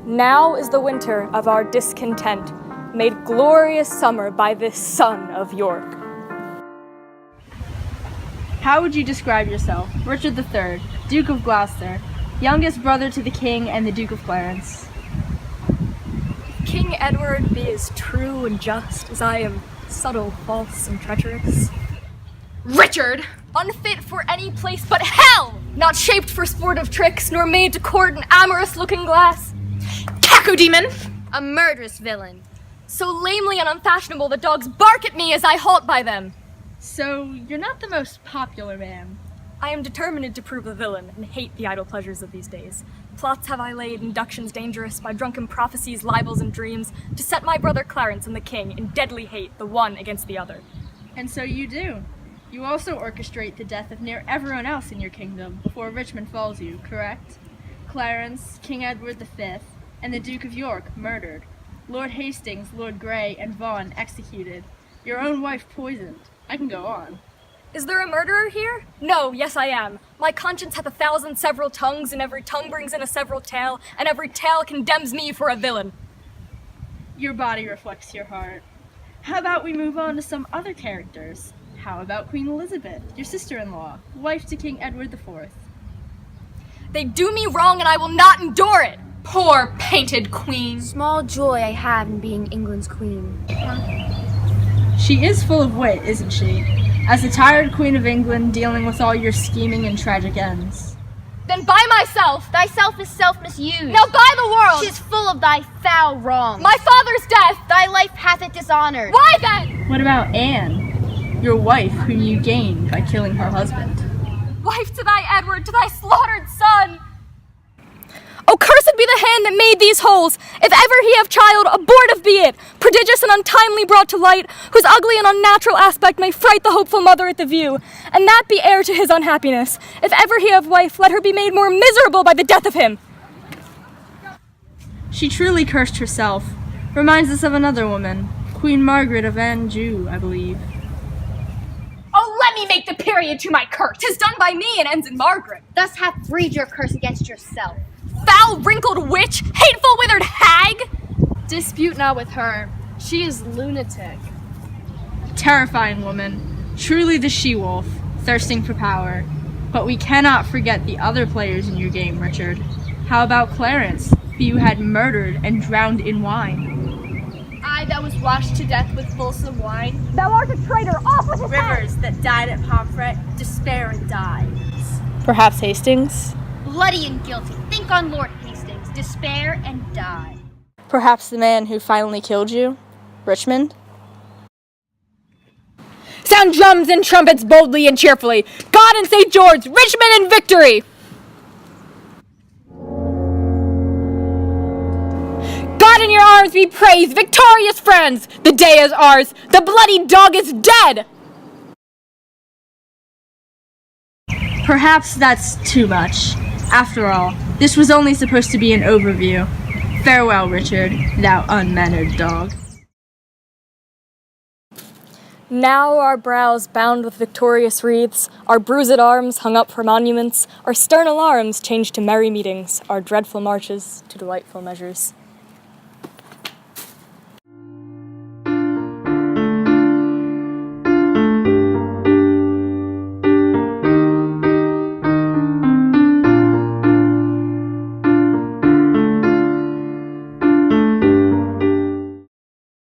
Now is the winter of our discontent, made glorious summer by this son of York. How would you describe yourself? Richard III, Duke of Gloucester, youngest brother to the King and the Duke of Clarence. King Edward be as true and just as I am subtle, false, and treacherous. Richard, unfit for any place but hell, not shaped for sportive tricks, nor made to court an amorous looking glass. Cacodemon, A murderous villain. so lamely and unfashionable the dogs bark at me as I halt by them. So, you're not the most popular man. I am determined to prove a villain and hate the idle pleasures of these days. Plots have I laid, inductions dangerous, by drunken prophecies, libels, and dreams, to set my brother Clarence and the king in deadly hate, the one against the other. And so you do. You also orchestrate the death of near everyone else in your kingdom before Richmond falls you, correct? Clarence, King Edward V, and the Duke of York murdered. Lord Hastings, Lord Grey, and Vaughan executed. Your own wife poisoned. I can go on. Is there a murderer here? No, yes I am. My conscience hath 1,000 several tongues, and every tongue brings in a several tale, and every tale condemns me for a villain. Your body reflects your heart. How about we move on to some other characters? How about Queen Elizabeth, your sister-in-law, wife to King Edward IV? They do me wrong, and I will not endure it. Poor painted queen. Small joy I have in being England's queen. She is full of wit, isn't she? As the tired Queen of England dealing with all your scheming and tragic ends. Then by myself. Thyself is self-misused. Now by the world. She is full of thy foul wrong. My father's death. Thy life hath it dishonored. Why then? What about Anne, your wife whom you gained by killing her husband? Wife to thy Edward, to thy slaughtered son. Oh, cursed be the hand that made these holes! If ever he have child, abortive be it, prodigious and untimely brought to light, whose ugly and unnatural aspect may fright the hopeful mother at the view, and that be heir to his unhappiness. If ever he have wife, let her be made more miserable by the death of him. She truly cursed herself. Reminds us of another woman, Queen Margaret of Anjou, I believe. Oh, let me make the period to my curse! 'Tis done by me and ends in Margaret. Thus hath breed your curse against yourself. Foul, wrinkled witch! Hateful, withered hag! Dispute not with her. She is lunatic. Terrifying woman, truly the she-wolf, thirsting for power. But we cannot forget the other players in your game, Richard. How about Clarence, who you had murdered and drowned in wine? I that was washed to death with fulsome wine. Thou art a traitor! Off with his head! Rivers that died at Pomfret, despair and dies. Perhaps Hastings? Bloody and guilty. Think on Lord Hastings. Despair and die. Perhaps the man who finally killed you? Richmond? Sound drums and trumpets boldly and cheerfully! God and St. George, Richmond in victory! God in your arms be praised, victorious friends! The day is ours, the bloody dog is dead! Perhaps that's too much. After all, this was only supposed to be an overview. Farewell, Richard, thou unmannered dog. Now our brows bound with victorious wreaths, our bruised arms hung up for monuments, our stern alarms changed to merry meetings, our dreadful marches to delightful measures.